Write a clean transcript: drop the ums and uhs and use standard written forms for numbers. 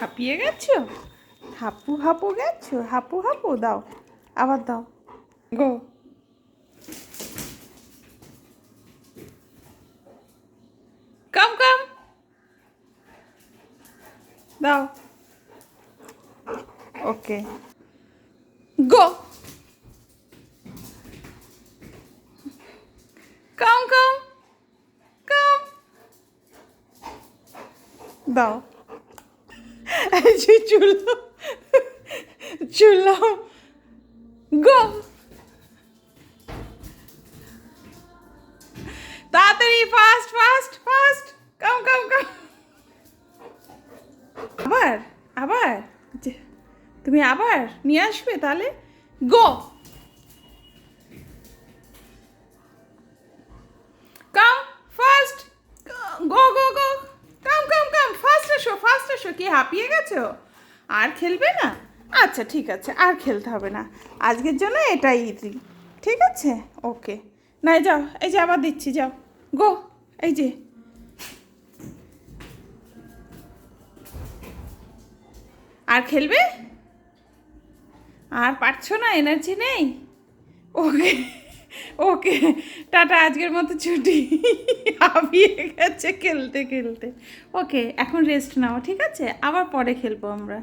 হাঁপিয়ে গেছো? হাঁপু হাঁপু গেছো? হাঁপু হাঁপু দাও, আবার দাও, গো। কাম কাম দাও, ওকে, গো। কাম কাম কাম দাও। এই যে চুলো চুলো, গো। তাড়াতাড়ি, ফাস্ট ফাস্ট ফাস্ট, কাম কাম কাম। আবার আবার তুমি আবার নিয়ে আসবে তাহলে, গো। কাম ফাস্ট, গো গো গো, কাম কাম কাম, ফাস্ট এসো, ফাস্ট এসো। কি হাঁপিয়ে গেছো? আর খেলবে না? আচ্ছা ঠিক আছে, আর খেলতে হবে না, আজকের জন্য এটাই ইজি। ঠিক আছে, ওকে। না যাও, এই যে আবার দিচ্ছি, যাও, গো। এই যে, আর খেলবে? আর পারছো না, এনার্জি নেই? ওকে ওকে, টাটা, আজকের মতো ছুটি। হাঁপিয়ে গেছে খেলতে খেলতে। ওকে, এখন রেস্ট নাও, ঠিক আছে, আবার পরে খেলবো আমরা।